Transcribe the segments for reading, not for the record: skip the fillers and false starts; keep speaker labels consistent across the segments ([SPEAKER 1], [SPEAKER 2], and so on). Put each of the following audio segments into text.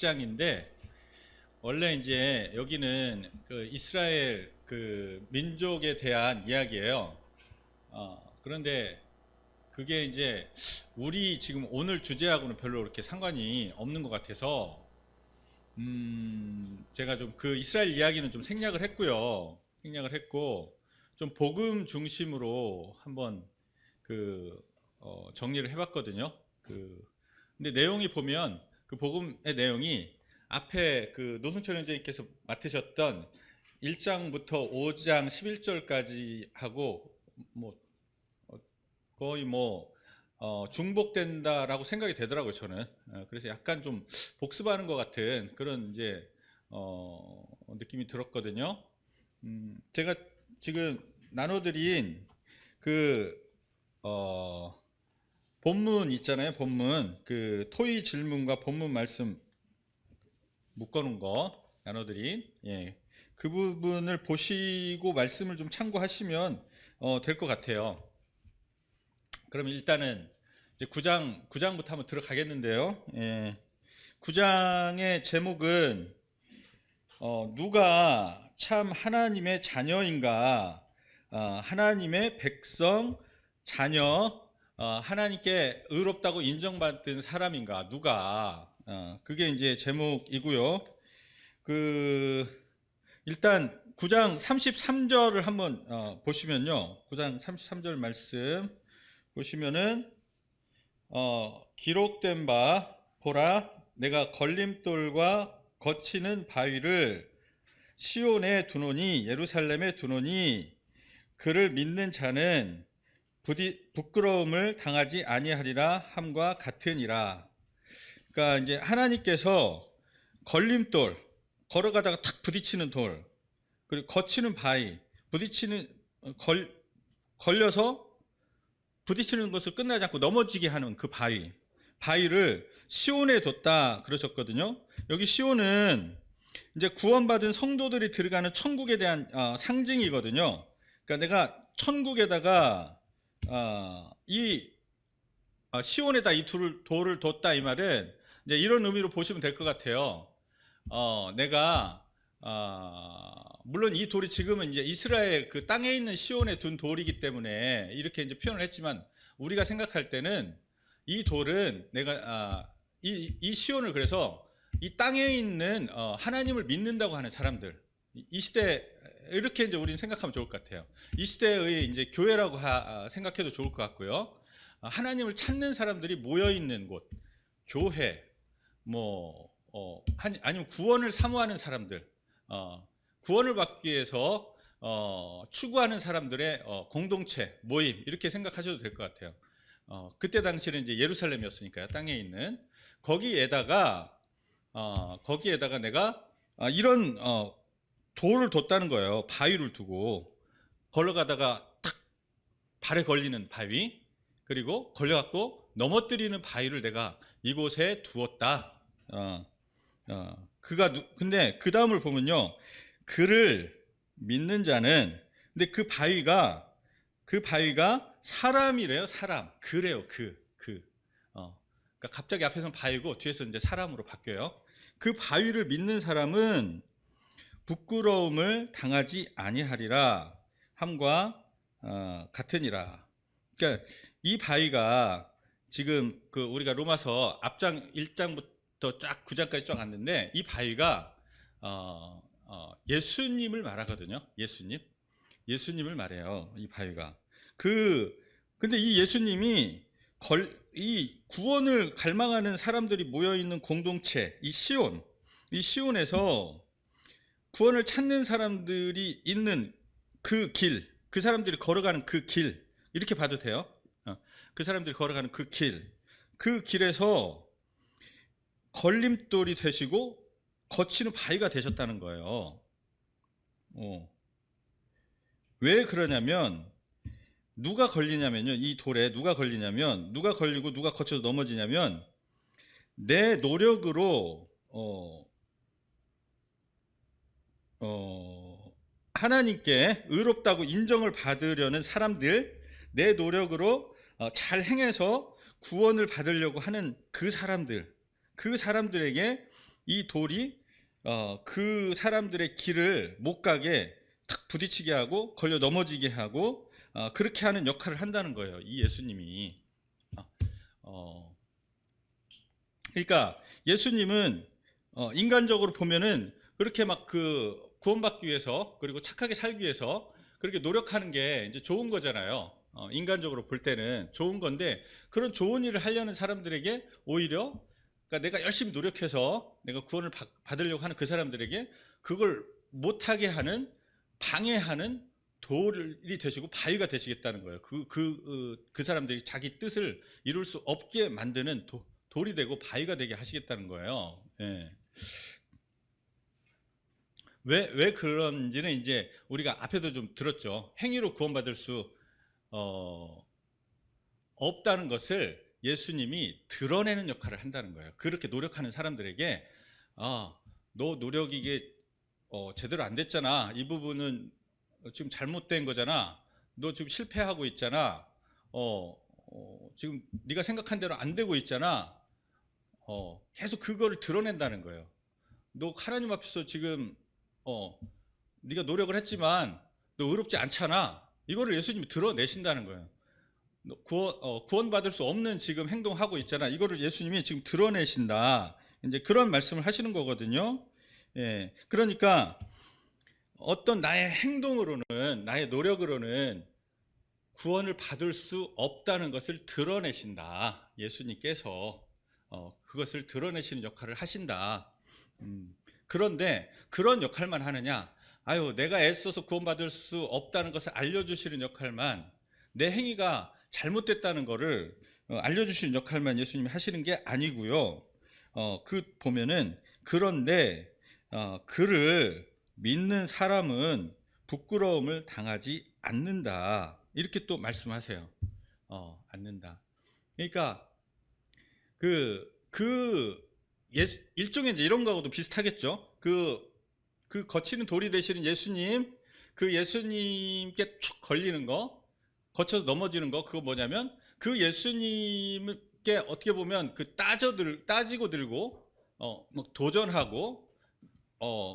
[SPEAKER 1] 6장인데, 원래 이제 여기는 그 이스라엘 그 민족에 대한 이야기예요. 그런데 그게 이제 우리 지금 오늘 주제하고는 별로 그렇게 상관이 없는 것 같아서, 제가 좀 그 이스라엘 이야기는 좀 생략을 했고요. 생략을 했고, 좀 복음 중심으로 한번 그 정리를 해봤거든요. 근데 내용이 보면 그 복음의 내용이 앞에 그 노승철 형제님께서 맡으셨던 1장부터 5장 11절까지 하고 뭐 거의 중복된다라고 생각이 되더라고요, 저는. 그래서 약간 좀 복습하는 것 같은 그런 이제 느낌이 들었거든요. 제가 지금 나눠드린 그 본문 있잖아요. 본문 그 토의 질문과 본문 말씀 묶어놓은 거 나눠드린, 그 부분을 보시고 말씀을 좀 참고하시면 될 것 같아요. 그럼 일단은 이제 9장부터 한번 들어가겠는데요. 9장의 제목은 누가 참 하나님의 자녀인가, 하나님의 백성, 자녀, 하나님께 의롭다고 인정받은 사람인가, 누가, 그게 이제 제목이고요. 일단 9장 33절을 한번 보시면요. 9장 33절 말씀 보시면은 기록된 바 보라, 내가 걸림돌과 거치는 바위를 시온에 두노니, 예루살렘에 두노니 그를 믿는 자는 부끄러움을 당하지 아니하리라 함과 같으니라. 그러니까 이제 하나님께서 걸림돌, 걸어가다가 탁 부딪히는 돌, 그리고 거치는 바위, 걸려서 부딪히는 것을 끝나지 않고 넘어지게 하는 그 바위를 시온에 뒀다 그러셨거든요. 여기 시온은 이제 구원받은 성도들이 들어가는 천국에 대한 상징이거든요. 그러니까 내가 천국에다가 시온에다 이 돌을 뒀다, 이 말은 이제 이런 의미로 보시면 될 것 같아요. 내가 물론 이 돌이 지금은 이제 이스라엘 그 땅에 있는 시온에 둔 돌이기 때문에 이렇게 이제 표현을 했지만, 우리가 생각할 때는 이 돌은 내가 이 시온을, 그래서 이 땅에 있는 하나님을 믿는다고 하는 사람들, 이 시대 이렇게 이제 우리는 생각하면 좋을 것 같아요. 이 시대의 이제 교회라고 생각해도 좋을 것 같고요. 하나님을 찾는 사람들이 모여 있는 곳, 교회, 아니면 구원을 사모하는 사람들, 구원을 받기 위해서 추구하는 사람들의 공동체, 모임, 이렇게 생각하셔도 될 것 같아요. 그때 당시는 이제 예루살렘이었으니까요, 땅에 있는. 거기에다가 내가 이런 돌을 뒀다는 거예요. 바위를 두고, 걸어가다가 탁 발에 걸리는 바위, 그리고 걸려갖고 넘어뜨리는 바위를 내가 이곳에 두었다. 근데 그 다음을 보면요, 그를 믿는 자는, 근데 그 바위가 사람이래요. 사람. 그래요. 그러니까 갑자기 앞에서는 바위고 뒤에서 이제 사람으로 바뀌어요. 그 바위를 믿는 사람은 부끄러움을 당하지 아니하리라 함과 같으니라. 그러니까 이 바위가 지금 우리가 로마서 앞장 1장부터 쫙 9장까지 쫙 왔는데, 이 바위가 예수님을 말하거든요. 예수님을 말해요, 이 바위가. 근데 이 예수님이 이 구원을 갈망하는 사람들이 모여있는 공동체, 이 시온에서 구원을 찾는 사람들이 있는 그 길, 그 사람들이 걸어가는 그 길, 이렇게 봐도 돼요. 그 사람들이 걸어가는 그 길에서 걸림돌이 되시고 거치는 바위가 되셨다는 거예요. 왜 그러냐면, 누가 걸리냐면요, 이 돌에 누가 걸리고 누가 거쳐서 넘어지냐면, 내 노력으로 하나님께 의롭다고 인정을 받으려는 사람들, 내 노력으로 잘 행해서 구원을 받으려고 하는 그 사람들에게 이 돌이 그 사람들의 길을 못 가게 탁 부딪히게 하고 걸려 넘어지게 하고 그렇게 하는 역할을 한다는 거예요. 이 예수님이. 어, 그러니까 예수님은 인간적으로 보면은 그렇게 막 그 구원받기 위해서 그리고 착하게 살기 위해서 그렇게 노력하는 게 이제 좋은 거잖아요. 인간적으로 볼 때는 좋은 건데 그런 좋은 일을 하려는 사람들에게 오히려 그러니까 내가 열심히 노력해서 내가 구원을 받으려고 하는 그 사람들에게 그걸 못하게 하는 방해하는 돌이 되시고 바위가 되시겠다는 거예요. 그 사람들이 자기 뜻을 이룰 수 없게 만드는 돌이 되고 바위가 되게 하시겠다는 거예요. 예. 왜 그런지는 이제 우리가 앞에도 좀 들었죠. 행위로 구원받을 수 없다는 것을 예수님이 드러내는 역할을 한다는 거예요. 그렇게 노력하는 사람들에게 너 노력이 이게 제대로 안 됐잖아. 이 부분은 지금 잘못된 거잖아. 너 지금 실패하고 있잖아. 지금 네가 생각한 대로 안 되고 있잖아. 계속 그거를 드러낸다는 거예요. 너 하나님 앞에서 지금 네가 노력을 했지만 너 의롭지 않잖아. 이거를 예수님이 드러내신다는 거예요. 구원받을 수 없는 지금 행동하고 있잖아. 이거를 예수님이 지금 드러내신다. 이제 그런 말씀을 하시는 거거든요. 예. 그러니까 어떤 나의 행동으로는, 나의 노력으로는 구원을 받을 수 없다는 것을 드러내신다. 예수님께서 그것을 드러내시는 역할을 하신다. 그런데 그런 역할만 하느냐? 아유, 내가 애써서 구원받을 수 없다는 것을 알려주시는 역할만, 내 행위가 잘못됐다는 것을 알려주시는 역할만 예수님이 하시는 게 아니고요. 보면은 그런데 그를 믿는 사람은 부끄러움을 당하지 않는다. 이렇게 또 말씀하세요. 않는다. 그러니까 일종의 이제 이런 거하고도 비슷하겠죠. 그 거치는 돌이 되시는 예수님, 그 예수님께 축 걸리는 거, 거쳐서 넘어지는 거, 그거 뭐냐면 그 예수님께 어떻게 보면 그 따지고 들고, 막 도전하고,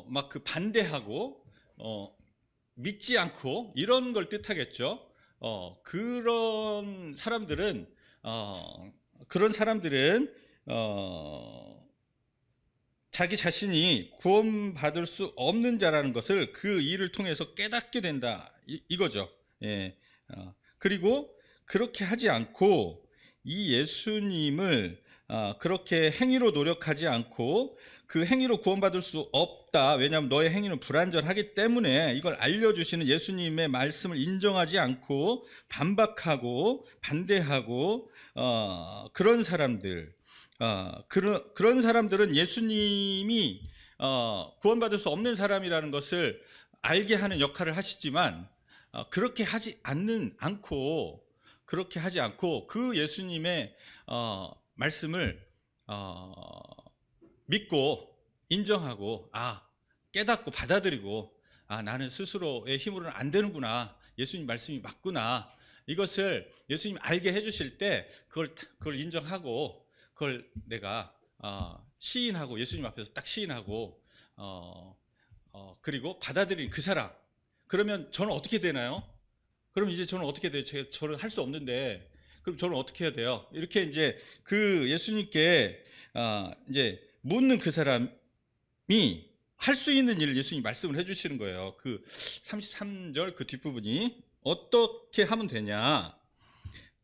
[SPEAKER 1] 막 그 반대하고, 믿지 않고 이런 걸 뜻하겠죠. 그런 사람들은 자기 자신이 구원받을 수 없는 자라는 것을 그 일을 통해서 깨닫게 된다. 이거죠. 예. 그리고 그렇게 하지 않고 이 예수님을 그렇게 행위로 노력하지 않고 그 행위로 구원받을 수 없다. 왜냐하면 너의 행위는 불완전하기 때문에 이걸 알려주시는 예수님의 말씀을 인정하지 않고 반박하고 반대하고 그런 사람들, 그런 사람들은 예수님이 구원받을 수 없는 사람이라는 것을 알게 하는 역할을 하시지만 그렇게 하지 않고 그 예수님의 말씀을 믿고 인정하고 깨닫고 받아들이고 나는 스스로의 힘으로는 안 되는구나. 예수님 말씀이 맞구나. 이것을 예수님 알게 해주실 때 그걸 인정하고 그걸 내가 시인하고 예수님 앞에서 딱 시인하고 그리고 받아들인 그 사람. 그러면 저는 어떻게 되나요? 그럼 이제 저는 어떻게 돼요? 저는 할 수 없는데 그럼 저는 어떻게 해야 돼요? 이렇게 이제 그 예수님께 이제 묻는 그 사람이 할 수 있는 일을 예수님이 말씀을 해주시는 거예요. 그 33절 그 뒷부분이 어떻게 하면 되냐?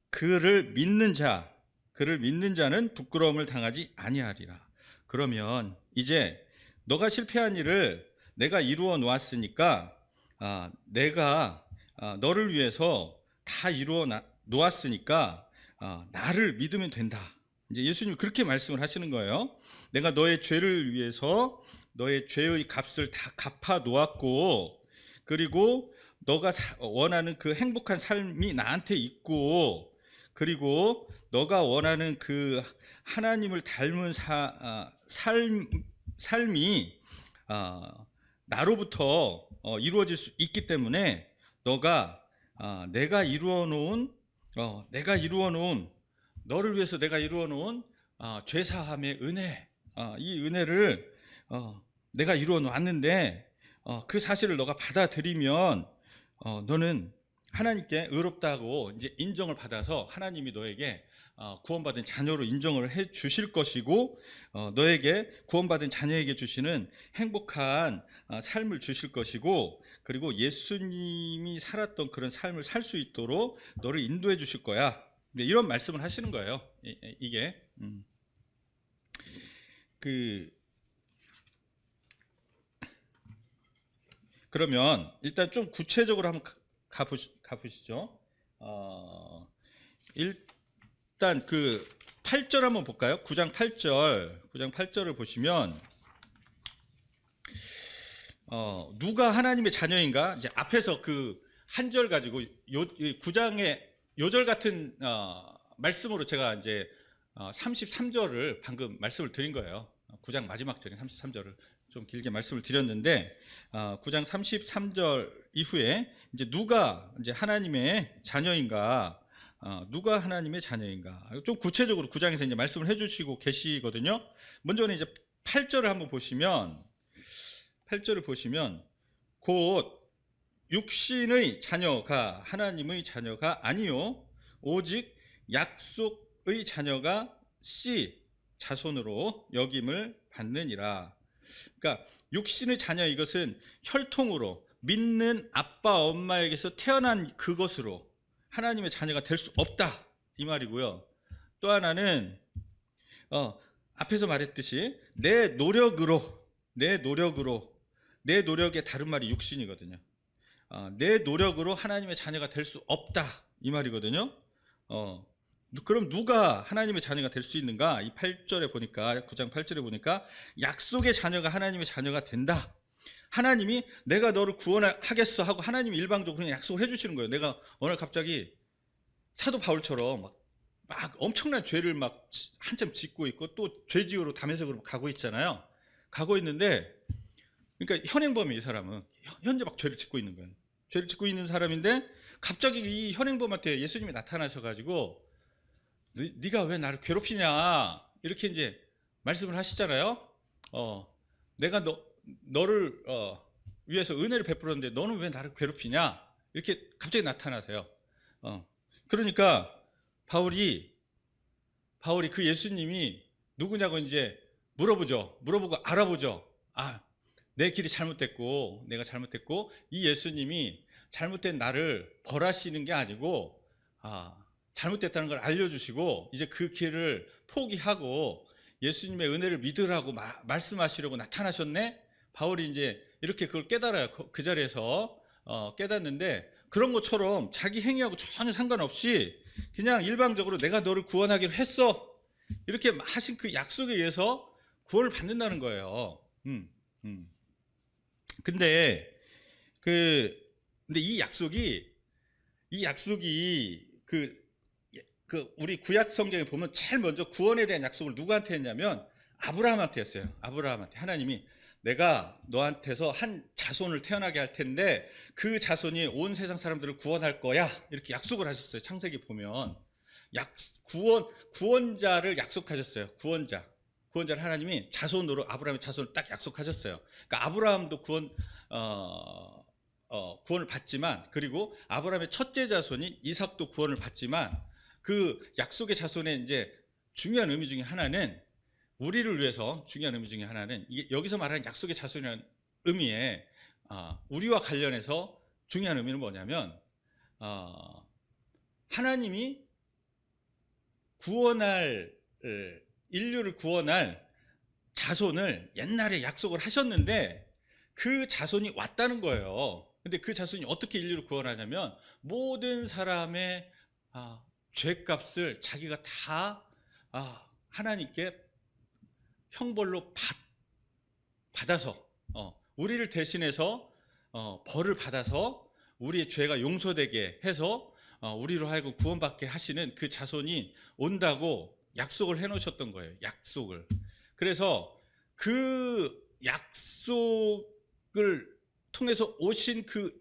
[SPEAKER 1] 그를 믿는 자는 부끄러움을 당하지 아니하리라. 그러면 이제 너가 실패한 일을 내가 이루어 놓았으니까 내가 너를 위해서 다 이루어 놓았으니까 나를 믿으면 된다. 이제 예수님이 그렇게 말씀을 하시는 거예요. 내가 너의 죄를 위해서 너의 죄의 값을 다 갚아 놓았고 그리고 너가 원하는 그 행복한 삶이 나한테 있고 그리고 너가 원하는 그 하나님을 닮은 삶이 나로부터 이루어질 수 있기 때문에 너가 내가 이루어 놓은 너를 위해서 내가 이루어 놓은 죄사함의 은혜, 이 은혜를 내가 이루어 놨는데 그 사실을 너가 받아들이면 너는 하나님께 의롭다고 이제 인정을 받아서 하나님이 너에게 구원받은 자녀로 인정을 해 주실 것이고, 너에게 구원받은 자녀에게 주시는 행복한 삶을 주실 것이고, 그리고 예수님이 살았던 그런 삶을 살 수 있도록 너를 인도해 주실 거야. 이런 말씀을 하시는 거예요. 이게 그러면 일단 좀 구체적으로 한번 가보시죠. 일단 그 8절 한번 볼까요? 9장 8절. 9장 8절을 보시면 누가 하나님의 자녀인가? 이제 앞에서 그 한 절 가지고 9장의 요절 같은 말씀으로 제가 이제 33절을 방금 말씀을 드린 거예요. 9장 마지막 절인 33절을 좀 길게 말씀을 드렸는데, 9장 33절 이후에 이제 누가 이제 하나님의 자녀인가? 누가 하나님의 자녀인가? 좀 구체적으로 9장에서 이제 말씀을 해주시고 계시거든요. 먼저는 이제 8절을 한번 보시면, 8절을 보시면 곧 육신의 자녀가 하나님의 자녀가 아니요 오직 약속의 자녀가 씨 자손으로 여김을 받느니라. 그러니까 육신의 자녀, 이것은 혈통으로 믿는 아빠 엄마에게서 태어난 그것으로 하나님의 자녀가 될 수 없다, 이 말이고요. 또 하나는 앞에서 말했듯이 내 노력의 다른 말이 육신이거든요. 내 노력으로 하나님의 자녀가 될 수 없다, 이 말이거든요. 그럼 누가 하나님의 자녀가 될 수 있는가? 이 8절에 보니까, 9장 8절에 보니까 약속의 자녀가 하나님의 자녀가 된다. 하나님이 내가 너를 구원하겠어 하고 하나님이 일방적으로 그냥 약속을 해주시는 거예요. 내가 오늘 갑자기 사도 바울처럼 막 엄청난 죄를 막 한참 짓고 있고 또 죄지으로 다메섹으로 가고 있잖아요. 가고 있는데, 그러니까 현행범이, 이 사람은 현재 막 죄를 짓고 있는 거예요. 죄를 짓고 있는 사람인데 갑자기 이 현행범한테 예수님이 나타나셔가지고 네가 왜 나를 괴롭히냐, 이렇게 이제 말씀을 하시잖아요. 내가 너를 위해서 은혜를 베풀었는데 너는 왜 나를 괴롭히냐, 이렇게 갑자기 나타나세요. 그러니까 바울이 그 예수님이 누구냐고 이제 물어보고 알아보죠. 내 길이 잘못됐고 내가 잘못됐고 이 예수님이 잘못된 나를 벌하시는 게 아니고 잘못됐다는 걸 알려주시고 이제 그 길을 포기하고 예수님의 은혜를 믿으라고 말씀하시려고 나타나셨네. 바울이 이제 이렇게 그걸 깨달아요. 그 자리에서 깨닫는데, 그런 것처럼 자기 행위하고 전혀 상관없이 그냥 일방적으로 내가 너를 구원하기로 했어, 이렇게 하신 그 약속에 의해서 구원을 받는다는 거예요. 근데 이 약속이 우리 구약 성경에 보면 제일 먼저 구원에 대한 약속을 누구한테 했냐면 아브라함한테 했어요. 아브라함한테 하나님이 내가 너한테서 한 자손을 태어나게 할 텐데 그 자손이 온 세상 사람들을 구원할 거야, 이렇게 약속을 하셨어요. 창세기 보면 구원자를 약속하셨어요. 구원자를 하나님이 자손으로 아브라함의 자손을 딱 약속하셨어요. 그러니까 아브라함도 구원을 받지만, 그리고 아브라함의 첫째 자손이 이삭도 구원을 받지만, 그 약속의 자손의 이제 중요한 의미 중에 하나는, 우리를 위해서 중요한 의미 중에 하나는, 이게 여기서 말하는 약속의 자손이라는 의미에 우리와 관련해서 중요한 의미는 뭐냐면, 하나님이 인류를 구원할 자손을 옛날에 약속을 하셨는데 그 자손이 왔다는 거예요. 근데 그 자손이 어떻게 인류를 구원하냐면 모든 사람의 죄값을 자기가 다 하나님께 형벌로 받아서 우리를 대신해서 벌을 받아서 우리의 죄가 용서되게 해서 우리로 하여금 구원받게 하시는 그 자손이 온다고 약속을 해놓으셨던 거예요. 약속을. 그래서 그 약속을 통해서 오신 그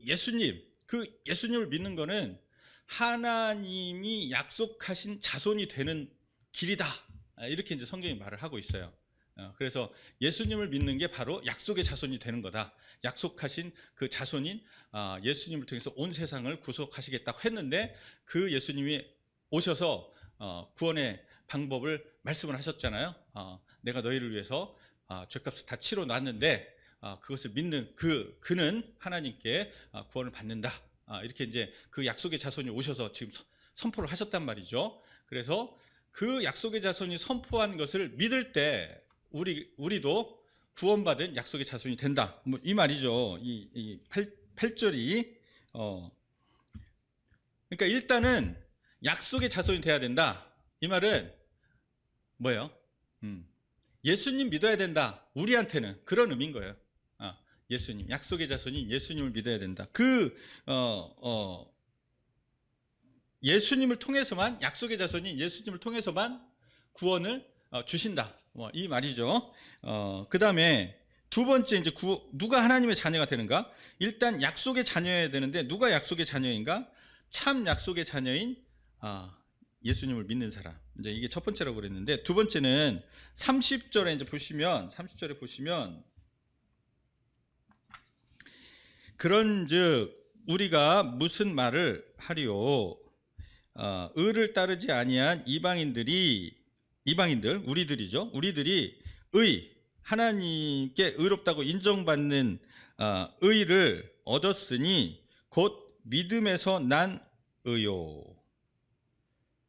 [SPEAKER 1] 예수님을 믿는 거는 하나님이 약속하신 자손이 되는 길이다, 이렇게 이제 성경이 말을 하고 있어요. 그래서 예수님을 믿는 게 바로 약속의 자손이 되는 거다. 약속하신 그 자손인 예수님을 통해서 온 세상을 구속하시겠다고 했는데 그 예수님이 오셔서 구원의 방법을 말씀을 하셨잖아요. 내가 너희를 위해서 죄값을 다 치러 놨는데 그것을 믿는 그는 하나님께 구원을 받는다. 이렇게 이제 그 약속의 자손이 오셔서 지금 선포를 하셨단 말이죠. 그래서 그 약속의 자손이 선포한 것을 믿을 때 우리도 구원받은 약속의 자손이 된다. 뭐 이 말이죠. 이 8절이 그러니까 일단은 약속의 자손이 돼야 된다. 이 말은 뭐예요? 예수님 믿어야 된다. 우리한테는 그런 의미인 거예요. 예수님, 약속의 자손인 예수님을 믿어야 된다. 예수님을 통해서만, 약속의 자손인 예수님을 통해서만 구원을 주신다. 이 말이죠. 그 다음에 두 번째, 이제 누가 하나님의 자녀가 되는가? 일단 약속의 자녀여야 되는데, 누가 약속의 자녀인가? 참 약속의 자녀인 예수님을 믿는 사람. 이제 이게 첫 번째라고 그랬는데, 두 번째는 30절에 이제 보시면, 30절에 보시면, 그런즉 우리가 무슨 말을 하리요? 의를 따르지 아니한 이방인들, 우리들이죠. 우리들이 하나님께 의롭다고 인정받는 의를 얻었으니 곧 믿음에서 난 의요.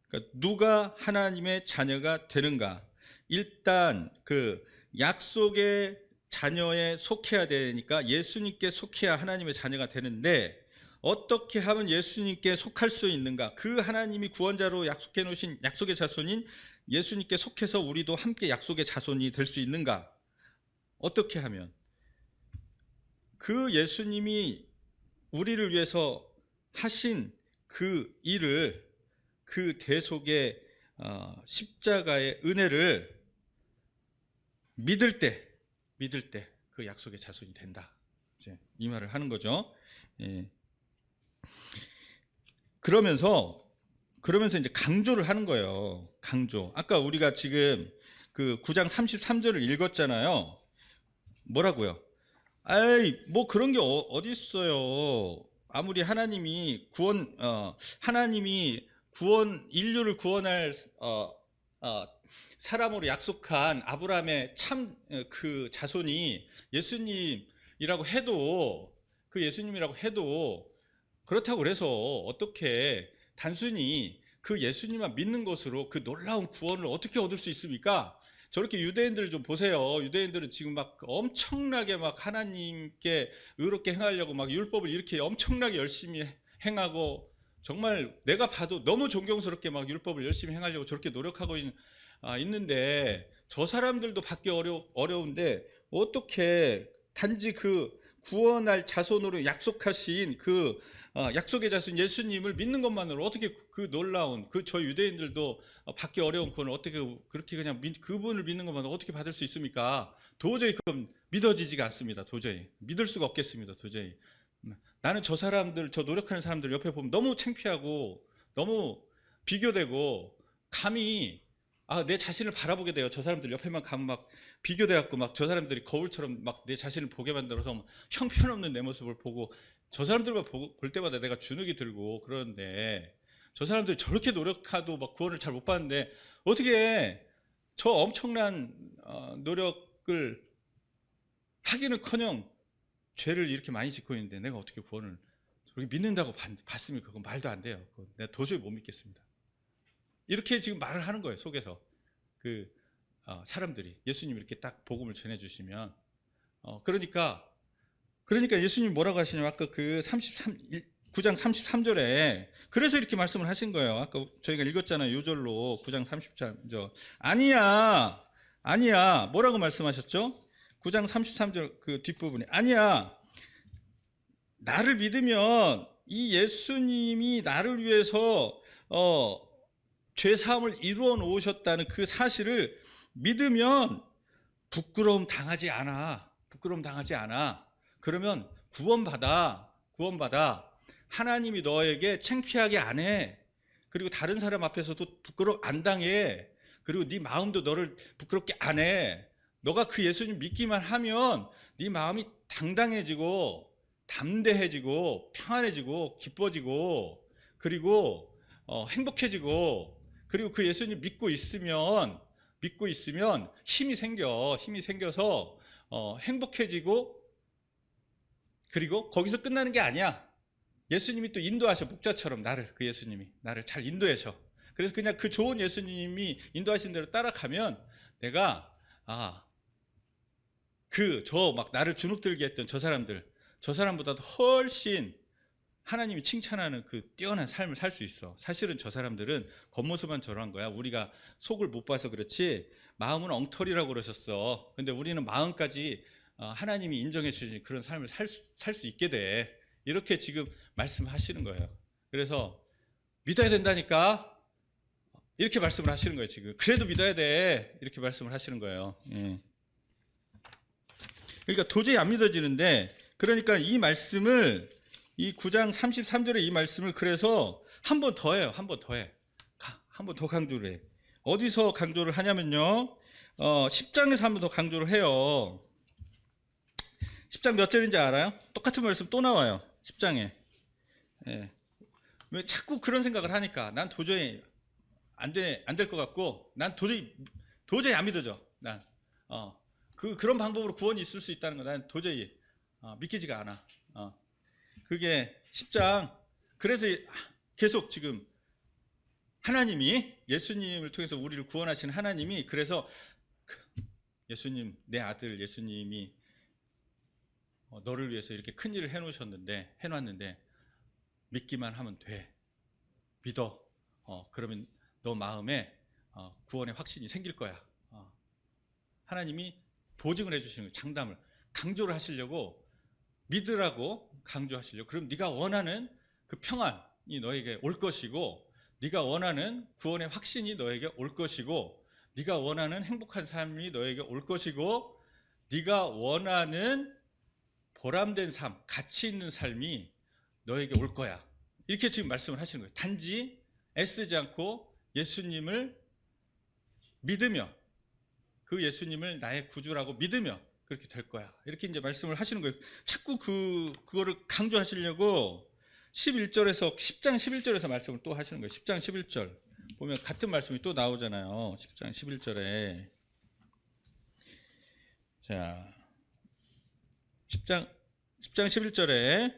[SPEAKER 1] 그러니까 누가 하나님의 자녀가 되는가? 일단 그 약속의 자녀에 속해야 되니까 예수님께 속해야 하나님의 자녀가 되는데, 어떻게 하면 예수님께 속할 수 있는가? 그 하나님이 구원자로 약속해 놓으신 약속의 자손인 예수님께 속해서 우리도 함께 약속의 자손이 될 수 있는가? 어떻게 하면? 그 예수님이 우리를 위해서 하신 그 일을, 그 대속의 십자가의 은혜를 믿을 때 그 약속의 자손이 된다. 이제 이 말을 하는 거죠. 예. 그러면서 이제 강조를 하는 거예요. 강조. 아까 우리가 지금 그 9장 33절을 읽었잖아요. 뭐라고요? 뭐 그런 게 어디 있어요. 아무리 하나님이 인류를 구원할 사람으로 약속한 아브라함의 참 그 자손이 예수님이라고 해도, 그렇다고 그래서 어떻게 단순히 그 예수님만 믿는 것으로 그 놀라운 구원을 어떻게 얻을 수 있습니까? 저렇게 유대인들을 좀 보세요. 유대인들은 지금 막 엄청나게 막 하나님께 의롭게 행하려고 막 율법을 이렇게 엄청나게 열심히 행하고, 정말 내가 봐도 너무 존경스럽게 막 율법을 열심히 행하려고 저렇게 노력하고 있는데, 저 사람들도 받기 어려운데 어떻게 단지 그 구원할 자손으로 약속하신 그 약속의 자손 예수님을 믿는 것만으로 어떻게 그 놀라운 저 유대인들도 받기 어려운 구원을 어떻게 그렇게 그냥 그분을 믿는 것만으로 어떻게 받을 수 있습니까? 도저히 그건 믿어지지가 않습니다. 도저히 믿을 수가 없겠습니다. 도저히. 나는 저 노력하는 사람들 옆에 보면 너무 창피하고 너무 비교되고, 감히 내 자신을 바라보게 돼요. 저 사람들 옆에만 가면 막 비교돼갖고 막 저 사람들이 거울처럼 막 내 자신을 보게 만들어서 형편없는 내 모습을 보고, 저 사람들만 볼 때마다 내가 주눅이 들고 그러는데, 저 사람들이 저렇게 노력해도 막 구원을 잘 못 받는데 어떻게 저 엄청난 노력을 하기는커녕 죄를 이렇게 많이 짓고 있는데 내가 어떻게 구원을 저렇게 믿는다고 받습니까? 그건 말도 안 돼요. 내가 도저히 못 믿겠습니다. 이렇게 지금 말을 하는 거예요. 속에서 사람들이 예수님 이렇게 딱 복음을 전해주시면, 그러니까 예수님 뭐라고 하시냐면, 아까 그 9장 33절에 그래서 이렇게 말씀을 하신 거예요. 아까 저희가 읽었잖아요. 요절로 9장 33절. 아니야. 뭐라고 말씀하셨죠? 9장 33절 그 뒷부분에 아니야. 나를 믿으면 이 예수님이 나를 위해서 죄 사함을 이루어 놓으셨다는 그 사실을 믿으면 부끄러움 당하지 않아. 그러면 구원받아. 하나님이 너에게 창피하게 안 해. 그리고 다른 사람 앞에서도 부끄러움 안 당해. 그리고 네 마음도 너를 부끄럽게 안 해. 너가 그 예수님 믿기만 하면 네 마음이 당당해지고 담대해지고 평안해지고 기뻐지고 그리고 행복해지고 그리고 그 예수님 믿고 있으면 힘이 생겨서 행복해지고 그리고 거기서 끝나는 게 아니야. 예수님이 또 인도하셔. 목자처럼 그 예수님이 나를 잘 인도하셔. 그래서 그냥 그 좋은 예수님이 인도하신 대로 따라가면 내가 막 나를 주눅들게 했던 저 사람보다도 훨씬 하나님이 칭찬하는 그 뛰어난 삶을 살 수 있어. 사실은 저 사람들은 겉모습만 저러한 거야. 우리가 속을 못 봐서 그렇지 마음은 엉터리라고 그러셨어. 근데 우리는 마음까지 하나님이 인정해 주신 그런 삶을 살 수 있게 돼. 이렇게 지금 말씀하시는 거예요. 그래서 믿어야 된다니까 이렇게 말씀을 하시는 거예요. 지금 그래도 믿어야 돼 이렇게 말씀을 하시는 거예요. 그러니까 도저히 안 믿어지는데, 그러니까 이 말씀을 이 9장 33절의 이 말씀을 그래서 한 번 더 해요. 한 번 더 강조를 해. 어디서 강조를 하냐면요, 10장에서 한 번 더 강조를 해요. 10장 몇 절인지 알아요? 똑같은 말씀 또 나와요. 10장에. 왜 자꾸 그런 생각을 하니까 난 도저히 안 될 것 같고 난 도저히 안 믿어져. 난 그런 방법으로 구원이 있을 수 있다는 거 난 도저히 믿기지가 않아. 그게 10장. 그래서 계속 지금 하나님이 예수님을 통해서 우리를 구원하신 하나님이 그래서 예수님, 내 아들 예수님이 너를 위해서 이렇게 큰 일을 해놨는데 믿기만 하면 돼. 믿어. 그러면 너 마음에 구원의 확신이 생길 거야. 하나님이 보증을 해주시는 거예요. 장담을 강조를 하시려고, 믿으라고 강조하시려고. 그럼 네가 원하는 그 평안이 너에게 올 것이고, 네가 원하는 구원의 확신이 너에게 올 것이고, 네가 원하는 행복한 삶이 너에게 올 것이고, 네가 원하는 보람된 삶, 가치 있는 삶이 너에게 올 거야. 이렇게 지금 말씀을 하시는 거예요. 단지 애쓰지 않고 예수님을 믿으며, 그 예수님을 나의 구주라고 믿으며 그렇게 될 거야. 이렇게 이제 말씀을 하시는 거예요. 자꾸 그거를 강조하시려고 11절에서 10장 11절에서 말씀을 또 하시는 거예요. 10장 11절 보면 같은 말씀이 또 나오잖아요. 10장 11절에 자 10장 11절에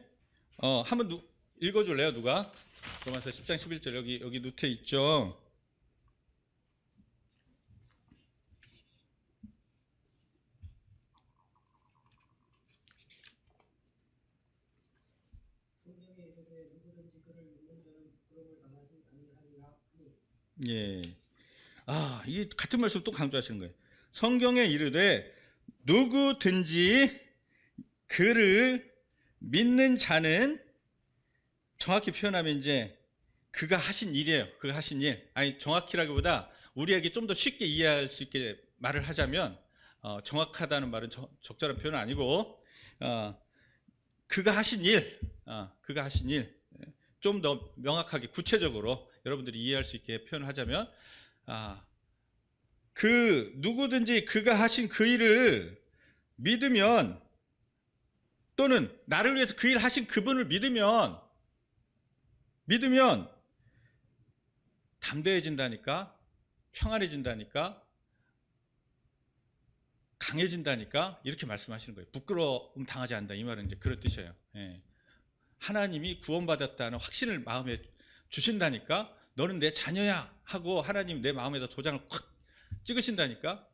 [SPEAKER 1] 한번 읽어줄래요? 누가? 로마서 10장 11절 여기 노트에 있죠. 예. 이게 같은 말씀 또 강조하시는 거예요. 성경에 이르되 누구든지 그를 믿는 자는, 정확히 표현하면 이제 그가 하신 일이에요. 그가 하신 일. 아니, 정확히라기보다 우리에게 좀 더 쉽게 이해할 수 있게 말을 하자면, 정확하다는 말은 적절한 표현은 아니고, 그가 하신 일, 좀 더 명확하게 구체적으로 여러분들이 이해할 수 있게 표현하자면, 그 누구든지 그가 하신 그 일을 믿으면, 또는 나를 위해서 그 일 하신 그분을 믿으면 담대해진다니까, 평안해진다니까, 강해진다니까, 이렇게 말씀하시는 거예요. 부끄러움 당하지 않는다, 이 말은 이제 그런 뜻이에요. 하나님이 구원받았다는 확신을 마음에 주신다니까, 너는 내 자녀야 하고 하나님 내 마음에다 도장을 확 찍으신다니까,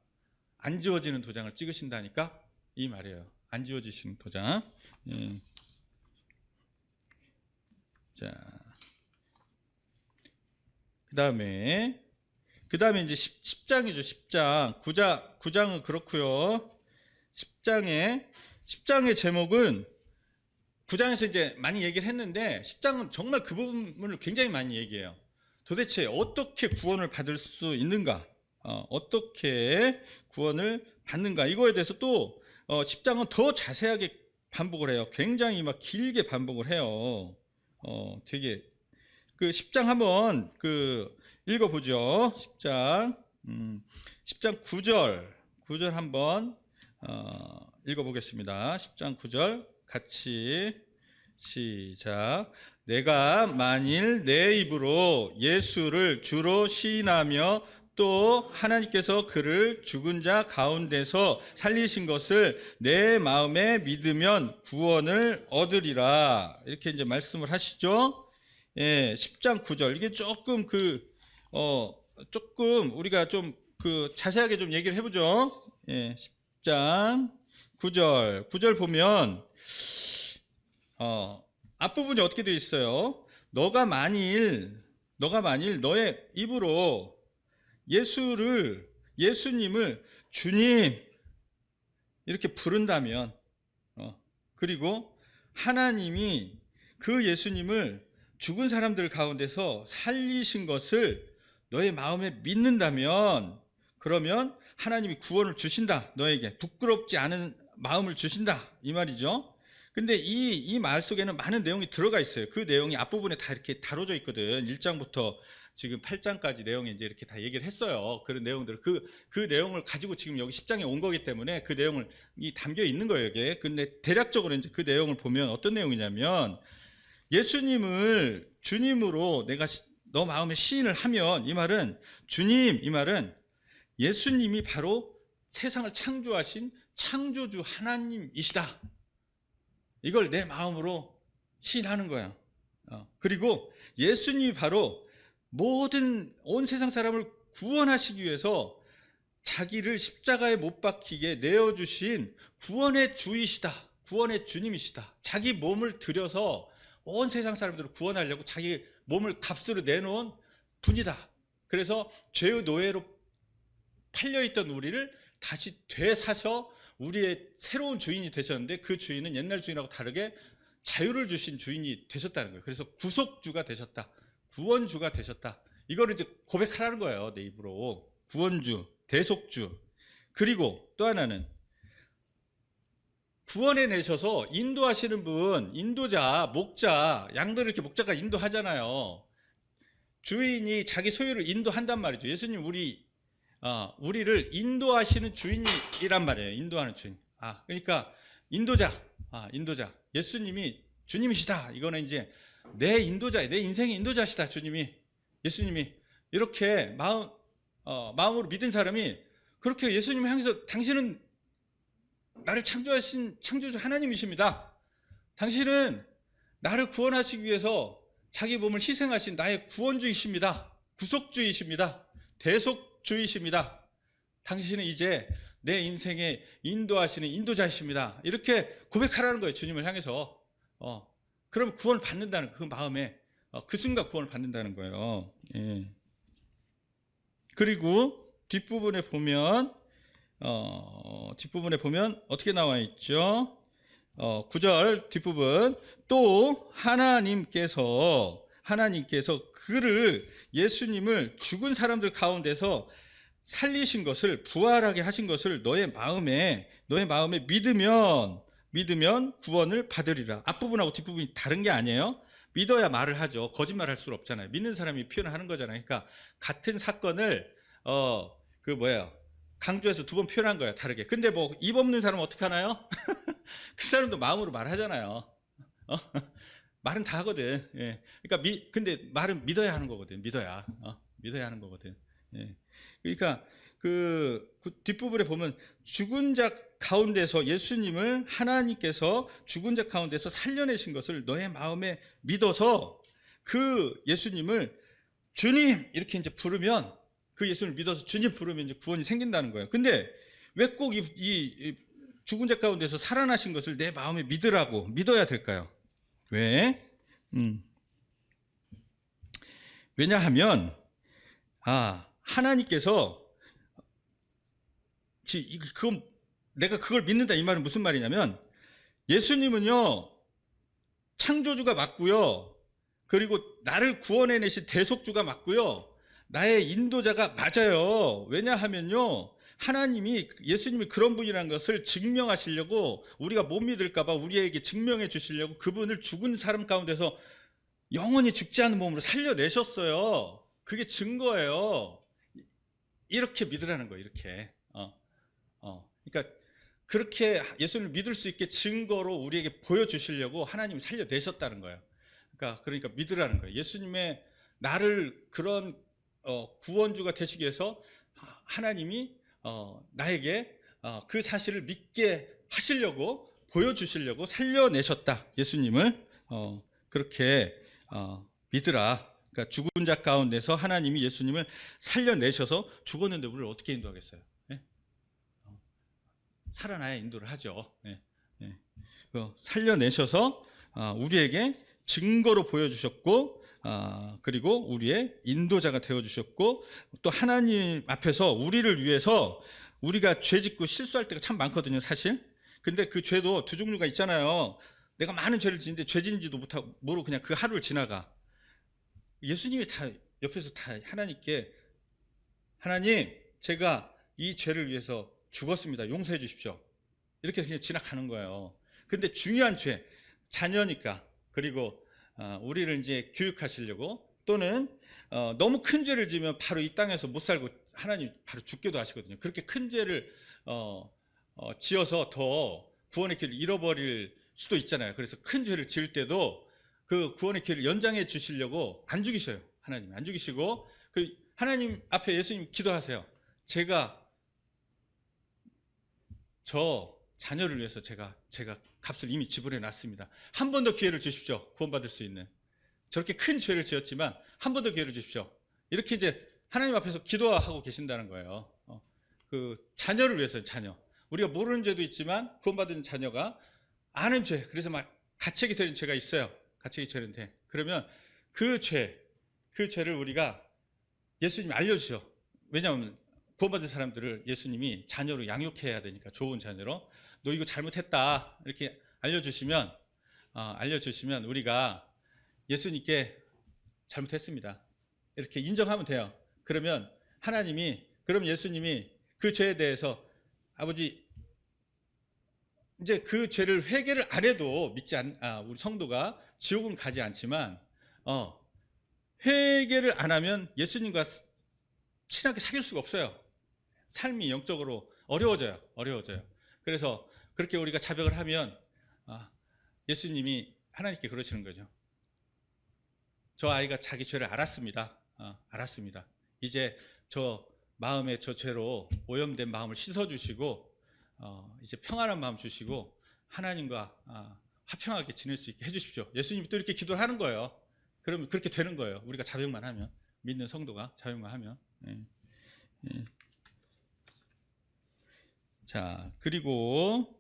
[SPEAKER 1] 안 지워지는 도장을 찍으신다니까, 이 말이에요. 안 지워지시는 도장. 자, 그 다음에 이제 10장이죠. 10장. 9장은 그렇고요. 10장의 제목은, 9장에서 이제 많이 얘기를 했는데 10장은 정말 그 부분을 굉장히 많이 얘기해요. 도대체 어떻게 구원을 받을 수 있는가, 어떻게 구원을 받는가, 이거에 대해서 또 10장은 더 자세하게 반복을 해요. 굉장히 막 길게 반복을 해요. 되게 그 10장 한번 읽어보죠. 10장 9절 9절 한번 읽어보겠습니다. 10장 9절 같이 시작. 내가 만일 내 입으로 예수를 주로 시인하며 또 하나님께서 그를 죽은 자 가운데서 살리신 것을 내 마음에 믿으면 구원을 얻으리라. 이렇게 이제 말씀을 하시죠. 예, 10장 9절. 이게 조금 조금 우리가 좀 자세하게 좀 얘기를 해보죠. 예, 10장 9절. 9절 보면, 앞부분이 어떻게 되어 있어요? 너가 만일 너의 입으로 예수님을 주님 이렇게 부른다면, 그리고 하나님이 그 예수님을 죽은 사람들 가운데서 살리신 것을 너의 마음에 믿는다면, 그러면 하나님이 구원을 주신다. 너에게 부끄럽지 않은 마음을 주신다, 이 말이죠. 근데 이 말 속에는 많은 내용이 들어가 있어요. 그 내용이 앞부분에 다 이렇게 다뤄져 있거든. 1장부터 지금 8장까지 내용이 이제 이렇게 다 얘기를 했어요. 그런 내용들, 그 내용을 가지고 지금 여기 10장에 온 거기 때문에 그 내용을 담겨 있는 거예요, 여기에. 근데 대략적으로 이제 그 내용을 보면 어떤 내용이냐면, 예수님을 주님으로 내가 너 마음에 시인을 하면, 이 말은 주님, 이 말은 예수님이 바로 세상을 창조하신 창조주 하나님이시다. 이걸 내 마음으로 시인하는 거야. 그리고 예수님이 바로 온 세상 사람을 구원하시기 위해서 자기를 십자가에 못 박히게 내어주신 구원의 주이시다. 구원의 주님이시다. 자기 몸을 들여서 온 세상 사람들을 구원하려고 자기 몸을 값으로 내놓은 분이다. 그래서 죄의 노예로 팔려있던 우리를 다시 되사셔 우리의 새로운 주인이 되셨는데, 그 주인은 옛날 주인하고 다르게 자유를 주신 주인이 되셨다는 거예요. 그래서 구속주가 되셨다. 구원주가 되셨다. 이거를 이제 고백하라는 거예요, 내 입으로. 구원주, 대속주. 그리고 또 하나는 구원해 내셔서 인도하시는 분, 인도자, 목자, 양들을 이렇게 목자가 인도하잖아요. 주인이 자기 소유를 인도한단 말이죠. 예수님 우리를 인도하시는 주인이란 말이에요. 인도하는 주인. 그러니까 인도자. 예수님이 주님이시다. 이거는 이제 내 인도자, 내 인생의 인도자시다. 예수님이 이렇게 마음으로 믿은 사람이 그렇게 예수님을 향해서, 당신은 나를 창조하신 창조주 하나님이십니다. 당신은 나를 구원하시기 위해서 자기 몸을 희생하신 나의 구원주이십니다. 구속주이십니다. 대속주이십니다. 당신은 이제 내 인생에 인도하시는 인도자이십니다. 이렇게 고백하라는 거예요, 주님을 향해서. 그럼 구원을 받는다는, 그 마음에 그 순간 구원을 받는다는 거예요. 예. 그리고 뒷부분에 보면 어떻게 나와 있죠? 9절 뒷부분. 또 하나님께서 그를, 예수님을 죽은 사람들 가운데서 살리신 것을, 부활하게 하신 것을 너의 마음에 믿으면 구원을 받으리라. 앞부분하고 뒷부분이 다른 게 아니에요. 믿어야 말을 하죠. 거짓말할 수는 없잖아요. 믿는 사람이 표현하는 거잖아요. 그러니까 같은 사건을 강조해서 두 번 표현한 거예요, 다르게. 근데 입 없는 사람은 어떻게 하나요? 그 사람도 마음으로 말하잖아요. 말은 다 하거든. 예. 그러니까 근데 말은 믿어야 하는 거거든. 믿어야 하는 거거든. 예. 그러니까 그 뒷부분에 보면, 죽은 자 가운데서 예수님을 하나님께서 죽은 자 가운데서 살려내신 것을 너의 마음에 믿어서 그 예수님을 주님 이렇게 이제 부르면, 그 예수님을 믿어서 주님 부르면 이제 구원이 생긴다는 거예요. 근데 왜 꼭 이 죽은 자 가운데서 살아나신 것을 내 마음에 믿어야 될까요? 왜? 왜냐하면 하나님께서, 내가 그걸 믿는다, 이 말은 무슨 말이냐면, 예수님은요 창조주가 맞고요, 그리고 나를 구원해내신 대속주가 맞고요, 나의 인도자가 맞아요. 왜냐하면요, 하나님이, 예수님이 그런 분이라는 것을 증명하시려고, 우리가 못 믿을까 봐 우리에게 증명해 주시려고 그분을 죽은 사람 가운데서 영원히 죽지 않은 몸으로 살려내셨어요. 그게 증거예요. 이렇게 믿으라는 거예요. 이렇게 그러니까 그렇게 예수님을 믿을 수 있게 증거로 우리에게 보여주시려고 하나님이 살려내셨다는 거예요. 그러니까 믿으라는 거예요. 예수님의 나를 그런 구원주가 되시기 위해서 하나님이 나에게 그 사실을 믿게 하시려고 보여주시려고 살려내셨다. 예수님을 그렇게 믿으라. 그러니까 죽은 자 가운데서 하나님이 예수님을 살려내셔서 죽었는데 우리를 어떻게 인도하겠어요? 네? 살아나야 인도를 하죠. 네. 네. 살려내셔서 우리에게 증거로 보여주셨고 그리고 우리의 인도자가 되어주셨고 또 하나님 앞에서 우리를 위해서 우리가 죄 짓고 실수할 때가 참 많거든요, 사실. 근데 그 죄도 두 종류가 있잖아요. 내가 많은 죄를 짓는데 죄 짓는지도 모르고 그냥 그 하루를 지나가. 예수님이 다 옆에서 다 하나님께 하나님 제가 이 죄를 위해서 죽었습니다. 용서해 주십시오. 이렇게 그냥 지나가는 거예요. 근데 중요한 죄, 자녀니까 그리고 우리를 이제 교육하시려고 또는 너무 큰 죄를 지으면 바로 이 땅에서 못 살고 하나님 바로 죽게도 하시거든요. 그렇게 큰 죄를 지어서 더 구원의 길을 잃어버릴 수도 있잖아요. 그래서 큰 죄를 지을 때도 그 구원의 길을 연장해 주시려고 안 죽이셔요. 하나님 안 죽이시고 그 하나님 앞에 예수님 기도하세요. 제가 저 자녀를 위해서 제가 값을 이미 지불해 놨습니다. 한 번 더 기회를 주십시오. 구원받을 수 있는. 저렇게 큰 죄를 지었지만 한 번 더 기회를 주십시오. 이렇게 이제 하나님 앞에서 기도하고 계신다는 거예요. 그 자녀를 위해서요. 자녀. 우리가 모르는 죄도 있지만 구원받은 자녀가 아는 죄, 그래서 막 가책이 되는 죄가 있어요. 가책이 되는데 그러면 그 죄를 우리가 예수님이 알려주죠. 왜냐하면 구원받은 사람들을 예수님이 자녀로 양육해야 되니까 좋은 자녀로 너 이거 잘못했다 이렇게 알려주시면 우리가 예수님께 잘못했습니다 이렇게 인정하면 돼요. 그러면 예수님이 그 죄에 대해서 아버지 이제 그 죄를 회개를 안 해도 우리 성도가 지옥은 가지 않지만 회개를 안 하면 예수님과 친하게 사귈 수가 없어요. 삶이 영적으로 어려워져요. 그래서 그렇게 우리가 자백을 하면 예수님이 하나님께 그러시는 거죠. 저 아이가 자기 죄를 알았습니다. 이제 저 마음에 저 죄로 오염된 마음을 씻어주시고 이제 평안한 마음 주시고 하나님과 화평하게 지낼 수 있게 해주십시오. 예수님이 또 이렇게 기도를 하는 거예요. 그러면 그렇게 되는 거예요. 우리가 자백만 하면, 믿는 성도가 자백만 하면. 자, 그리고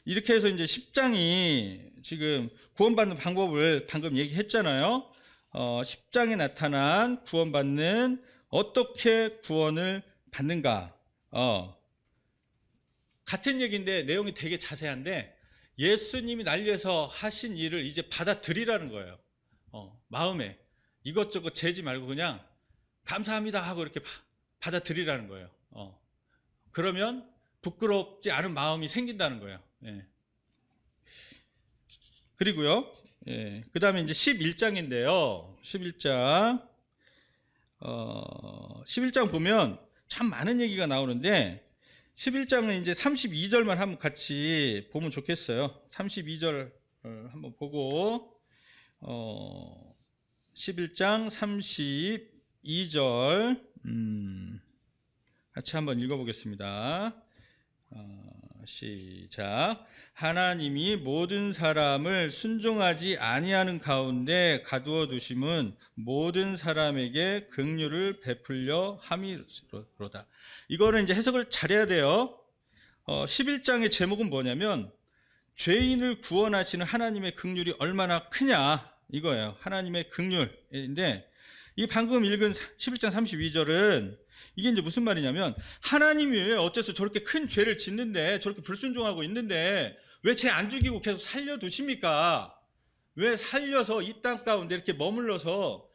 [SPEAKER 1] 이렇게 해서 이제 10장이 지금 구원받는 방법을 방금 얘기했잖아요. 10장에 나타난 구원받는 어떻게 구원을 받는가. 같은 얘기인데 내용이 되게 자세한데 예수님이 날 위해서 하신 일을 이제 받아들이라는 거예요. 마음에 이것저것 재지 말고 그냥 감사합니다 하고 이렇게 받아들이라는 거예요. 그러면 부끄럽지 않은 마음이 생긴다는 거예요. 예. 그리고요, 그 다음에 이제 11장인데요. 11장 보면 참 많은 얘기가 나오는데 11장은 이제 32절만 한번 같이 보면 좋겠어요. 32절 한번 보고 11장 32절 같이 한번 읽어보겠습니다. 시작. 하나님이 모든 사람을 순종하지 아니하는 가운데 가두어 두심은 모든 사람에게 긍휼을 베풀려 함이로다. 이거는 이제 해석을 잘해야 돼요. 11장의 제목은 뭐냐면 죄인을 구원하시는 하나님의 긍휼이 얼마나 크냐 이거예요. 하나님의 긍휼인데 이 방금 읽은 11장 32절은 이게 이제 무슨 말이냐면 하나님이 왜 어째서 저렇게 큰 죄를 짓는데 저렇게 불순종하고 있는데 왜 죄 안 죽이고 계속 살려두십니까? 왜 살려서 이 땅 가운데 이렇게 머물러서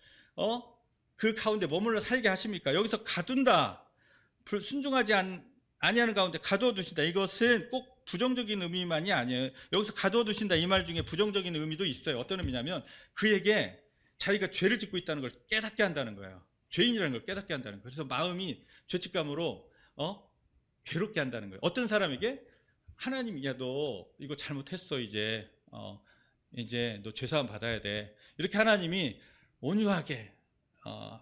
[SPEAKER 1] 그 가운데 머물러 살게 하십니까? 여기서 가둔다, 불순종하지 아니하는 가운데 가두어 두신다. 이것은 꼭 부정적인 의미만이 아니에요. 여기서 가두어 두신다 이 말 중에 부정적인 의미도 있어요. 어떤 의미냐면 그에게 자기가 죄를 짓고 있다는 걸 깨닫게 한다는 거예요. 죄인이라는 걸 깨닫게 한다는 거예요. 그래서 마음이 죄책감으로 괴롭게 한다는 거예요. 어떤 사람에게 하나님, 야, 너 이거 잘못했어. 이제 너 죄사함 받아야 돼. 이렇게 하나님이 온유하게,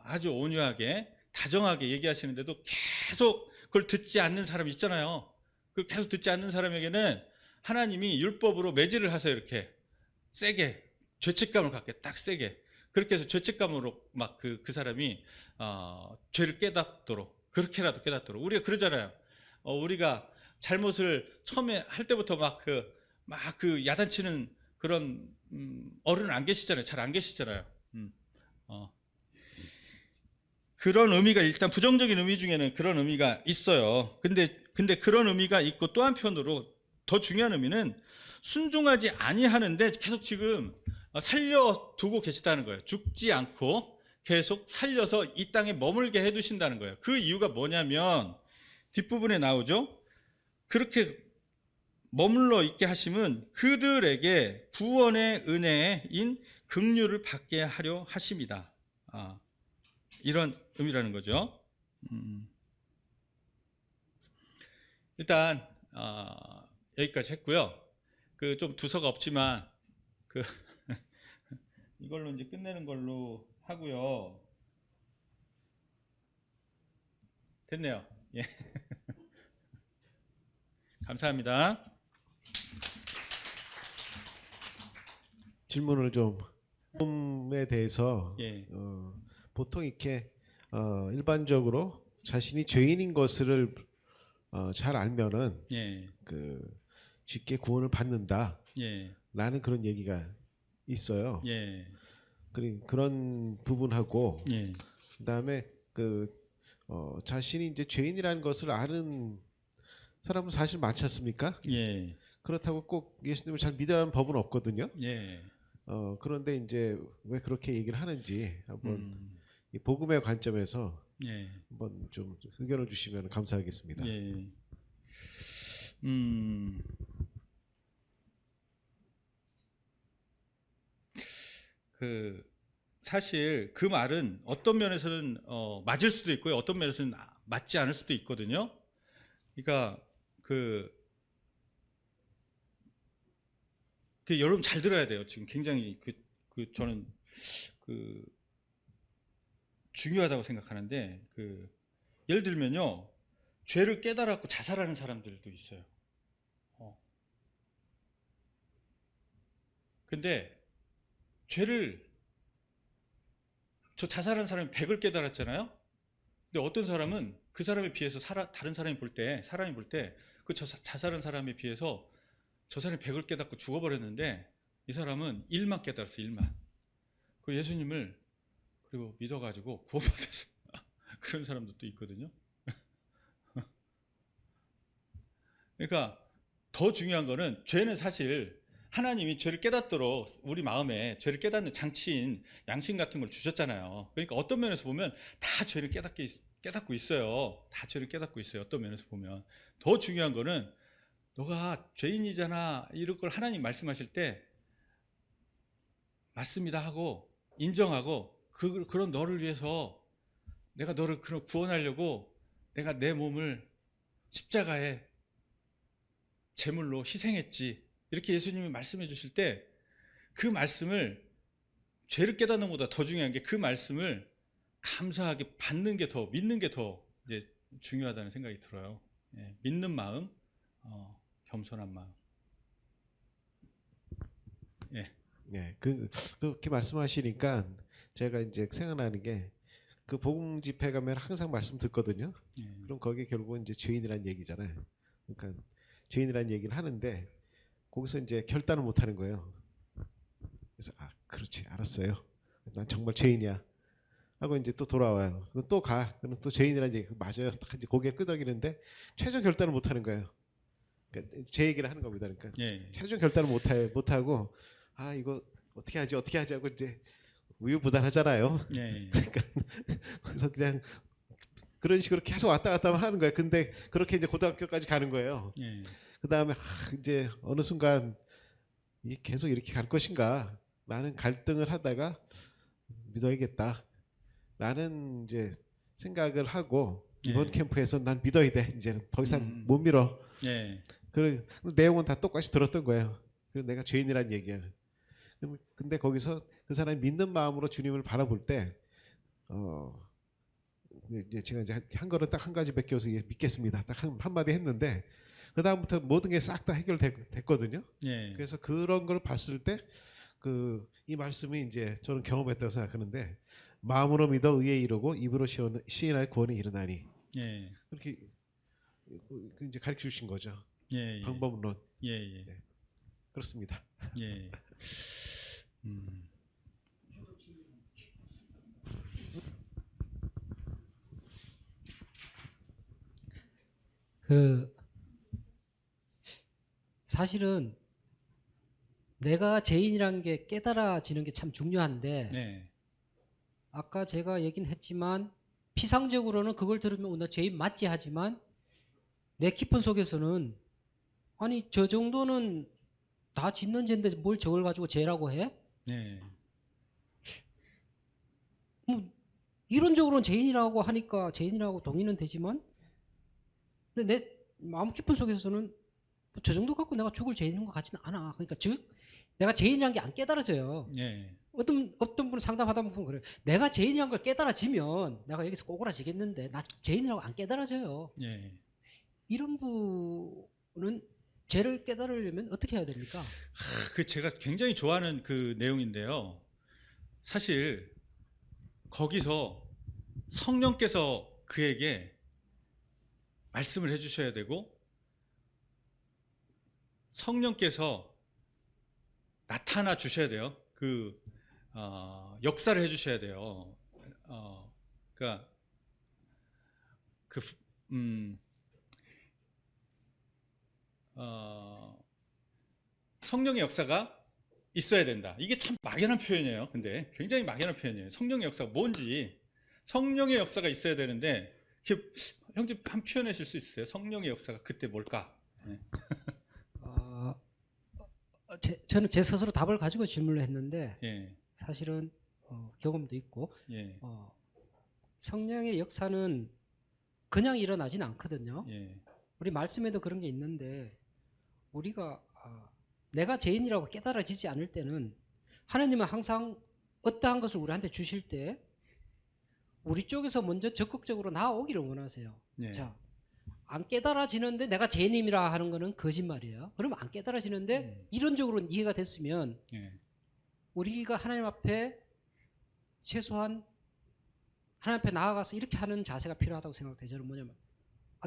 [SPEAKER 1] 아주 온유하게 다정하게 얘기하시는데도 계속 그걸 듣지 않는 사람이 있잖아요. 그걸 계속 듣지 않는 사람에게는 하나님이 율법으로 매질을 하세요. 이렇게 세게, 죄책감을 갖게 딱 세게. 그렇게 해서 죄책감으로 막 그 사람이 죄를 깨닫도록, 그렇게라도 깨닫도록. 우리가 그러잖아요. 우리가 잘못을 처음에 할 때부터 막 야단치는 그런 어른은 안 계시잖아요. 잘 안 계시잖아요. 그런 의미가, 일단 부정적인 의미 중에는 그런 의미가 있어요. 근데 그런 의미가 있고, 또 한편으로 더 중요한 의미는 순종하지 아니하는데 계속 지금 살려두고 계시다는 거예요. 죽지 않고 계속 살려서 이 땅에 머물게 해두신다는 거예요. 그 이유가 뭐냐면 뒷부분에 나오죠. 그렇게 머물러 있게 하심은 그들에게 구원의 은혜인 긍휼을 받게 하려 하심이다. 이런 의미라는 거죠. 일단 여기까지 했고요. 좀 두서가 없지만 이걸로 이제 끝내는 걸로 하고요. 됐네요. 예. 감사합니다.
[SPEAKER 2] 질문을 좀 에 대해서
[SPEAKER 1] 예.
[SPEAKER 2] 보통 이렇게 일반적으로 자신이 죄인인 것을 잘 알면은
[SPEAKER 1] 예.
[SPEAKER 2] 쉽게 구원을 받는다라는
[SPEAKER 1] 예.
[SPEAKER 2] 그런 얘기가 있어요.
[SPEAKER 1] 예.
[SPEAKER 2] 그런 부분하고
[SPEAKER 1] 예.
[SPEAKER 2] 그다음에 자신이 이제 죄인이라는 것을 아는 사람은 사실 많지 않습니까?
[SPEAKER 1] 예.
[SPEAKER 2] 그렇다고 꼭 예수님을 잘 믿으라는 법은 없거든요.
[SPEAKER 1] 예.
[SPEAKER 2] 그런데 이제 왜 그렇게 얘기를 하는지 한번 이 복음의 관점에서
[SPEAKER 1] 예.
[SPEAKER 2] 한번 좀 의견을 주시면 감사하겠습니다.
[SPEAKER 1] 예. 사실 그 말은 어떤 면에서는 맞을 수도 있고요. 어떤 면에서는 맞지 않을 수도 있거든요. 그러니까 여러분 잘 들어야 돼요. 지금 굉장히 저는 중요하다고 생각하는데, 예를 들면요, 죄를 깨달았고 자살하는 사람들도 있어요. 근데 저 자살하는 사람이 100을 깨달았잖아요. 근데 어떤 사람은 그 사람에 비해서 다른 사람이 볼 때 그 자살한 사람에 비해서 저 사람이 100을 깨닫고 죽어버렸는데 이 사람은 1만 깨달았어요. 1만. 그 예수님을 그리고 믿어가지고 구원받았어요. 그런 사람도 또 있거든요. 그러니까 더 중요한 거는, 죄는 사실 하나님이 죄를 깨닫도록 우리 마음에 죄를 깨닫는 장치인 양심 같은 걸 주셨잖아요. 그러니까 어떤 면에서 보면 다 죄를 깨닫고 있어요. 다 죄를 깨닫고 있어요. 어떤 면에서 보면. 더 중요한 거는, 너가 죄인이잖아, 이런 걸 하나님 말씀하실 때 맞습니다 하고 인정하고, 그런 너를 위해서 내가 너를 구원하려고 내가 내 몸을 십자가에 제물로 희생했지, 이렇게 예수님이 말씀해 주실 때, 그 말씀을, 죄를 깨닫는 것보다 더 중요한 게 그 말씀을 감사하게 받는 게 더, 믿는 게 더 이제 중요하다는 생각이 들어요. 예, 믿는 마음, 겸손한 마음. 예.
[SPEAKER 2] 예, 그렇게 말씀하시니까 제가 이제 생각나는 게, 복음 집회 가면 항상 말씀 듣거든요.
[SPEAKER 1] 예.
[SPEAKER 2] 그럼 거기에 결국은 이제 죄인이라는 얘기잖아요. 그러니까 죄인이라는 얘기를 하는데 거기서 이제 결단을 못 하는 거예요. 그래서 그렇지, 알았어요. 난 정말 죄인이야 하고 이제 또 돌아와요. 또 가. 그럼 또 죄인이라는 얘기, 맞아요. 딱 이제 고개를 끄덕이는데 최종 결단을 못 하는 거예요. 그러니까 제 얘기를 하는 겁니다. 그러니까
[SPEAKER 1] 예.
[SPEAKER 2] 최종 결단을 못 하고, 이거 어떻게 하지 하고 이제 우유부단하잖아요.
[SPEAKER 1] 예.
[SPEAKER 2] 그러니까 그래서 그냥 그런 식으로 계속 왔다 갔다 하는 거예요. 근데 그렇게 이제 고등학교까지 가는 거예요.
[SPEAKER 1] 예.
[SPEAKER 2] 그 다음에 이제 어느 순간 계속 이렇게 갈 것인가, 라는 갈등을 하다가 믿어야겠다 라는 이제 생각을 하고, 이번
[SPEAKER 1] 예.
[SPEAKER 2] 캠프에서 난 믿어야 돼. 이제는 더 이상
[SPEAKER 1] 음.
[SPEAKER 2] 못 밀어.
[SPEAKER 1] 예.
[SPEAKER 2] 그 내용은 다 똑같이 들었던 거예요. 그래서 내가 죄인이란 얘기야. 근데 거기서 그 사람이 믿는 마음으로 주님을 바라볼 때, 이제 제가 이제 한 거는 딱 한 가지밖에 없어서 믿겠습니다. 딱 한마디 했는데 그 다음부터 모든 게 싹 다 해결됐거든요.
[SPEAKER 1] 예.
[SPEAKER 2] 그래서 그런 걸 봤을 때 이 말씀이 이제 저는 경험했다고 생각하는데, 마음으로 믿어 의에 이르고 입으로 시인하여 구원에 이르나니,
[SPEAKER 1] 예.
[SPEAKER 2] 그렇게 이제 가르쳐 주신 거죠.
[SPEAKER 1] 예.
[SPEAKER 2] 방법론.
[SPEAKER 1] 예. 예.
[SPEAKER 2] 네. 그렇습니다.
[SPEAKER 1] 예.
[SPEAKER 3] 그 사실은 내가 죄인이라는 게 깨달아지는 게 참 중요한데,
[SPEAKER 1] 네.
[SPEAKER 3] 아까 제가 얘기는 했지만 피상적으로는 그걸 들으면 너 죄인 맞지 하지만 내 깊은 속에서는 아니 저 정도는 다 짓는 죄인데 뭘 저걸 가지고 죄라고 해?
[SPEAKER 1] 네.
[SPEAKER 3] 뭐 이론적으로는 죄인이라고 하니까 죄인이라고 동의는 되지만, 근데 내 마음 깊은 속에서는 저 정도 갖고 내가 죽을 죄인인 것 같지는 않아. 그러니까 즉 내가 죄인이라는 게 안 깨달아져요.
[SPEAKER 1] 예.
[SPEAKER 3] 어떤 분은 상담하다 보면 그래요. 내가 죄인이라는 걸 깨달아지면 내가 여기서 꼬꾸라지겠는데 나 죄인이라고 안 깨달아져요.
[SPEAKER 1] 예.
[SPEAKER 3] 이런 분은 죄를 깨달으려면 어떻게 해야 됩니까?
[SPEAKER 1] 그 제가 굉장히 좋아하는 그 내용인데요. 사실 거기서 성령께서 그에게 말씀을 해주셔야 되고, 성령께서 나타나 주셔야 돼요. 역사를 해주셔야 돼요. 그러니까 성령의 역사가 있어야 된다. 이게 참 막연한 표현이에요. 근데 굉장히 막연한 표현이에요. 성령의 역사가 뭔지, 성령의 역사가 있어야 되는데, 형님 한 표현해 줄 수 있어요? 성령의 역사가 그때 뭘까? 네.
[SPEAKER 3] 저는 제 스스로 답을 가지고 질문을 했는데,
[SPEAKER 1] 예.
[SPEAKER 3] 사실은 경험도 있고,
[SPEAKER 1] 예.
[SPEAKER 3] 성령의 역사는 그냥 일어나진 않거든요.
[SPEAKER 1] 예.
[SPEAKER 3] 우리 말씀에도 그런 게 있는데, 우리가 내가 죄인이라고 깨달아지지 않을 때는 하나님은 항상 어떠한 것을 우리한테 주실 때 우리 쪽에서 먼저 적극적으로 나아오기를 원하세요.
[SPEAKER 1] 예.
[SPEAKER 3] 자, 안 깨달아지는데 내가 죄인임이라 하는 거는 거짓말이에요. 그러면 안 깨달아지는데 이론적으로는 이해가 됐으면,
[SPEAKER 1] 예.
[SPEAKER 3] 우리가 하나님 앞에 최소한 하나님 앞에 나아가서 이렇게 하는 자세가 필요하다고 생각돼요. 저는 뭐냐면,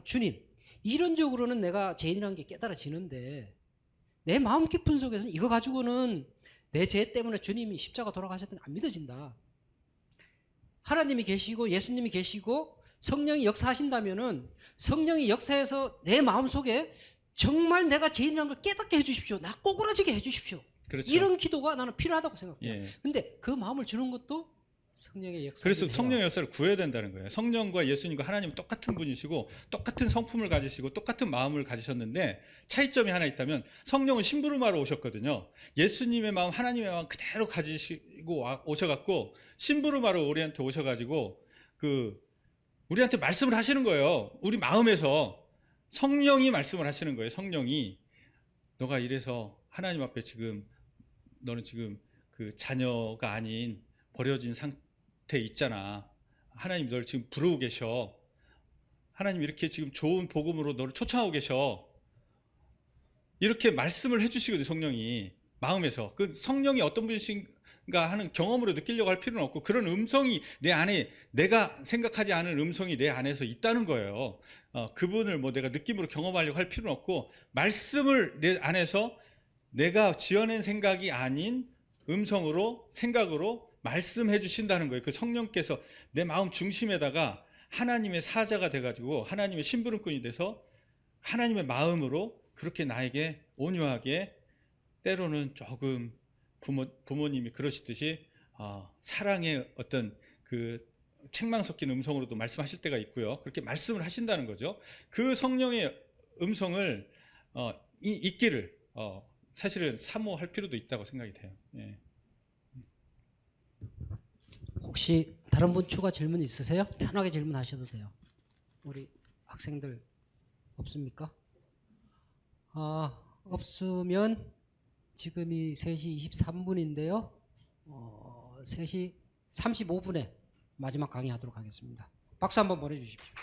[SPEAKER 3] 주님, 이론적으로는 내가 죄인이라는 게 깨달아지는데 내 마음 깊은 속에서는 이거 가지고는 내 죄 때문에 주님이 십자가 돌아가셨던 게 안 믿어진다. 하나님이 계시고 예수님이 계시고 성령이 역사하신다면은 성령이 역사해서 내 마음속에 정말 내가 죄인이라는 걸 깨닫게 해주십시오. 나 꼬꾸라지게 해주십시오.
[SPEAKER 1] 그렇죠.
[SPEAKER 3] 이런 기도가 나는 필요하다고 생각해요.
[SPEAKER 1] 예.
[SPEAKER 3] 근데 그 마음을 주는 것도 성령의 역사.
[SPEAKER 1] 그래서 성령의 역사를 구해야 된다는 거예요. 성령과 예수님과 하나님은 똑같은 분이시고 똑같은 성품을 가지시고 똑같은 마음을 가지셨는데, 차이점이 하나 있다면 성령은 심부름하러 오셨거든요. 예수님의 마음, 하나님의 마음 그대로 가지시고 오셔갖고 심부름하러 우리한테 오셔가지고 우리한테 말씀을 하시는 거예요. 우리 마음에서 성령이 말씀을 하시는 거예요. 성령이 너가 이래서 하나님 앞에 너는 지금 그 자녀가 아닌 버려진 상태에 있잖아. 하나님 너를 지금 부르고 계셔. 하나님 이렇게 지금 좋은 복음으로 너를 초청하고 계셔. 이렇게 말씀을 해주시거든요. 성령이 마음에서. 그 성령이 어떤 분이신가 하는 경험으로 느끼려고 할 필요는 없고, 그런 음성이 내 안에, 내가 생각하지 않은 음성이 내 안에서 있다는 거예요. 그분을 내가 느낌으로 경험하려고 할 필요는 없고, 말씀을 내 안에서 내가 지어낸 생각이 아닌 음성으로, 생각으로 말씀해 주신다는 거예요. 그 성령께서 내 마음 중심에다가 하나님의 사자가 돼가지고 하나님의 심부름꾼이 돼서 하나님의 마음으로 그렇게 나에게 온유하게, 때로는 조금 부모님이 그러시듯이 사랑의 어떤 그 책망 섞인 음성으로도 말씀하실 때가 있고요. 그렇게 말씀을 하신다는 거죠. 그 성령의 음성을 있기를 사실은 사모할 필요도 있다고 생각이 돼요. 예.
[SPEAKER 3] 혹시 다른 분 추가 질문 있으세요? 편하게 질문하셔도 돼요. 우리 학생들 없습니까? 없으면 지금이 3시 23분인데요. 3시 35분에 마지막 강의하도록 하겠습니다. 박수 한번 보내주십시오.